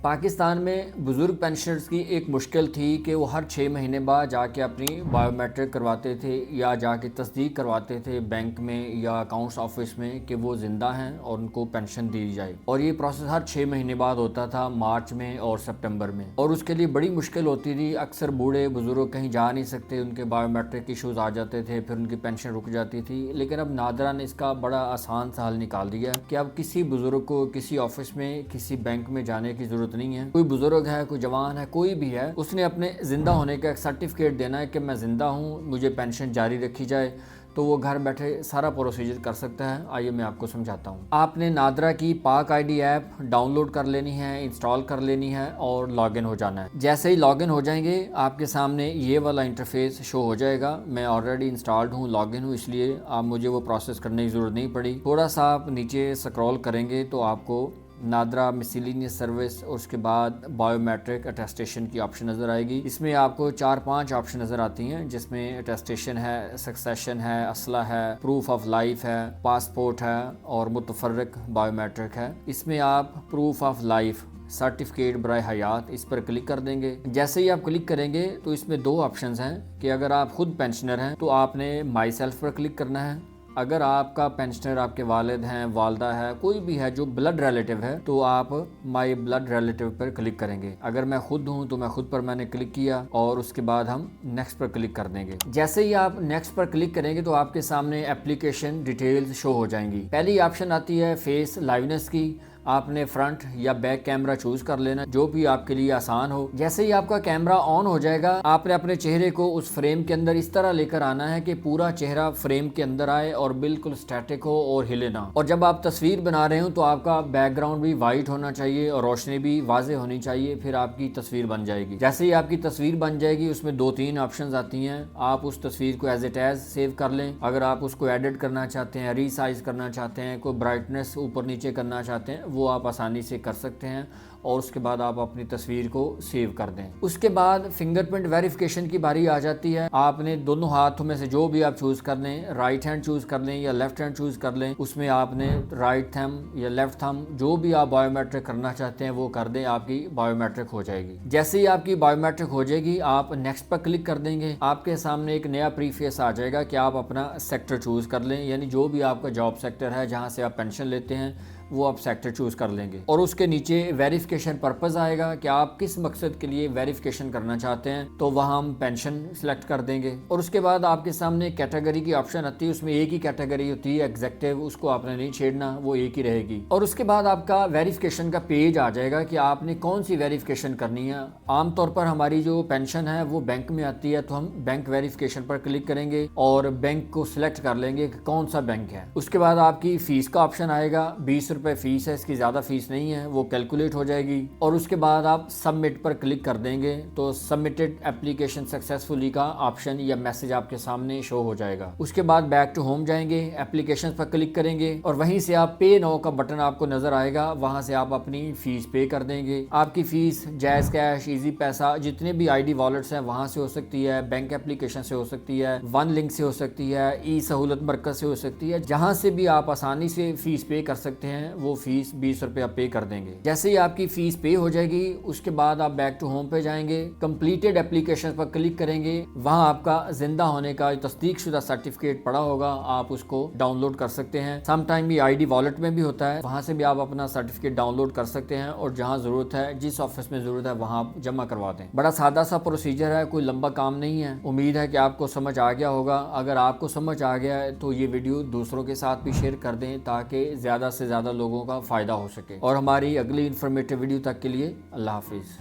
पाकिस्तान में बुज़ुर्ग पेंशनर्स की एक मुश्किल थी कि वो हर 6 महीने बाद जाके अपनी बायोमेट्रिक करवाते थे या जाके तस्दीक करवाते थे बैंक में या अकाउंट्स ऑफिस में कि वो ज़िंदा हैं और उनको पेंशन दी जाए। और ये प्रोसेस हर 6 महीने बाद होता था, मार्च में और सितंबर में, और उसके लिए बड़ी मुश्किल होती थी। अक्सर बूढ़े बुज़ुर्ग कहीं जा नहीं सकते, उनके बायोमेट्रिक इशूज़ आ जाते थे, फिर उनकी पेंशन रुक जाती थी। लेकिन अब नादरा ने इसका बड़ा आसान सा हल निकाल दिया कि अब किसी बुज़ुर्ग को किसी ऑफिस में, किसी बैंक में जाने की ज़रूरत नहीं है। कोई बुजुर्ग है, कोई जवान है, कोई भी है, उसने अपने जिंदा होने का एक सर्टिफिकेट देना है कि मैं जिंदा हूँ, मुझे पेंशन जारी रखी जाए, तो वो घर बैठे सारा प्रोसीजर कर सकता है। आइए मैं आपको समझाता हूँ। आपने नादरा की पाक आईडी ऐप डाउनलोड कर लेनी है, इंस्टॉल कर लेनी है और लॉगिन हो जाना है। जैसे ही लॉगिन हो जाएंगे आपके सामने ये वाला इंटरफेस शो हो जाएगा। मैं ऑलरेडी इंस्टॉल्ड हूँ, लॉगिन हूँ, इसलिए आप मुझे वो प्रोसेस करने की ज़रूरत नहीं पड़ी। थोड़ा सा आप नीचे स्क्रॉल करेंगे तो आपको नादरा मिसलिनियस सर्विस और उसके बाद बायोमेट्रिक अटेस्टेशन की ऑप्शन नज़र आएगी। इसमें आपको 4-5 ऑप्शन नज़र आती हैं, जिसमें अटेस्टेशन है, सक्सेशन है, असला है, प्रूफ ऑफ लाइफ है, पासपोर्ट है और मुतफर्रिक बायोमेट्रिक है। इसमें आप प्रूफ ऑफ लाइफ सर्टिफिकेट बराए हयात इस पर क्लिक कर देंगे। जैसे ही आप क्लिक करेंगे तो इसमें 2 ऑप्शंस हैं कि अगर आप खुद पेंशनर हैं तो आपने माई सेल्फ पर क्लिक करना है। अगर आपका पेंशनर आपके वालिद हैं, वालदा है, कोई भी है जो ब्लड रिलेटिव है, तो आप माई ब्लड रिलेटिव पर क्लिक करेंगे। अगर मैं खुद हूं तो मैं खुद पर मैंने क्लिक किया और उसके बाद हम नेक्स्ट पर क्लिक कर देंगे। जैसे ही आप नेक्स्ट पर क्लिक करेंगे तो आपके सामने एप्लीकेशन डिटेल्स शो हो जाएंगी। पहली ऑप्शन आती है फेस लाइवनेस की। आपने फ्रंट या बैक कैमरा चूज कर लेना, जो भी आपके लिए आसान हो। जैसे ही आपका कैमरा ऑन हो जाएगा, आपने अपने चेहरे को उस फ्रेम के अंदर इस तरह लेकर आना है कि पूरा चेहरा फ्रेम के अंदर आए और बिल्कुल स्टैटिक हो और हिले ना। और जब आप तस्वीर बना रहे हो तो आपका बैकग्राउंड भी वाइट होना चाहिए और रोशनी भी वाजे होनी चाहिए, फिर आपकी तस्वीर बन जाएगी। जैसे ही आपकी तस्वीर बन जाएगी उसमें 2-3 ऑप्शन आती हैं। आप उस तस्वीर को एज इट एज सेव कर लें। अगर आप उसको एडिट करना चाहते हैं, रीसाइज करना चाहते हैं, कोई ब्राइटनेस ऊपर नीचे करना चाहते हैं, वो आप आसानी से कर सकते हैं और उसके बाद आप अपनी तस्वीर को सेव कर दें। उसके बाद फिंगरप्रिंट वेरिफिकेशन की बारी आ जाती है। आपने दोनों हाथों में से जो भी आप चूज कर लें, राइट हैंड चूज कर लें या लेफ्ट हैंड चूज कर लें, उसमें आपने राइट थंब या लेफ्ट थंब जो भी आप बायोमेट्रिक करना चाहते हैं वो कर दें, आपकी बायोमेट्रिक हो जाएगी। जैसे ही आपकी बायोमेट्रिक हो जाएगी आप नेक्स्ट पर क्लिक कर देंगे। आपके सामने एक नया प्रीफेस आ जाएगा कि आप अपना सेक्टर चूज कर लें, यानी जो भी आपका जॉब सेक्टर है जहां से आप पेंशन लेते हैं वो आप सेक्टर चूज कर लेंगे। और उसके नीचे वेरिफिकेशन पर्पस आएगा कि आप किस मकसद के लिए वेरिफिकेशन करना चाहते हैं, तो वहाँ हम पेंशन सिलेक्ट कर देंगे। और उसके बाद आपके सामने कैटेगरी की ऑप्शन आती है, उसमें एक ही कैटेगरी होती है एग्जेक्टिव, उसको आपने नहीं छेड़ना, वो एक ही रहेगी। और उसके बाद आपका वेरिफिकेशन का पेज आ जाएगा कि आपने कौन सी वेरिफिकेशन करनी है। आमतौर पर हमारी जो पेंशन है वो बैंक में आती है, तो हम बैंक वेरिफिकेशन पर क्लिक करेंगे और बैंक को सिलेक्ट कर लेंगे कि कौन सा बैंक है। उसके बाद आपकी फीस का ऑप्शन आएगा, 20 रुपए फीस है, इसकी ज़्यादा फीस नहीं है, वो कैलकुलेट हो जाएगी। और उसके बाद आप सबमिट पर क्लिक कर देंगे तो सबमिटेड एप्लीकेशन सक्सेसफुली का ऑप्शन या मैसेज आपके सामने शो हो जाएगा। उसके बाद बैक टू होम जाएंगे, एप्लीकेशन पर क्लिक करेंगे और वहीं से आप पे नाउ का बटन आपको नजर आएगा, वहां से आप अपनी फीस पे कर देंगे। आपकी फीस जायज कैश, इजी पैसा, जितने भी आईडी वॉलेट्स हैं वहां से हो सकती है, बैंक एप्लीकेशन से हो सकती है, वन लिंक से हो सकती है, ई सहूलत मरकज से हो सकती है, जहां से भी आप आसानी से फीस पे कर सकते हैं वो फीस 20 रुपया पे कर देंगे। जैसे ही आपकी फीस पे हो जाएगी उसके बाद आप बैक टू होम पे जाएंगे, कंप्लीटेड एप्लीकेशन पर क्लिक करेंगे, वहां आपका जिंदा होने का तस्दीक शुदा सर्टिफिकेट पड़ा होगा, आप उसको डाउनलोड कर सकते हैं। समटाइम ये आईडी वॉलेट में भी होता है, वहां से भी आप अपना सर्टिफिकेट डाउनलोड कर सकते हैं और जहां जरूरत है, जिस ऑफिस में जरूरत है वहां आप जमा करवा दें। बड़ा सादा सा प्रोसीजर है, कोई लंबा काम नहीं है। उम्मीद है कि आपको समझ आ गया होगा। अगर आपको समझ आ गया है तो ये वीडियो दूसरों के साथ भी शेयर कर दें ताकि ज्यादा से ज्यादा लोगों का फ़ायदा हो सके। और हमारी अगली इन्फॉर्मेटिव वीडियो तक के लिए अल्लाह हाफिज़।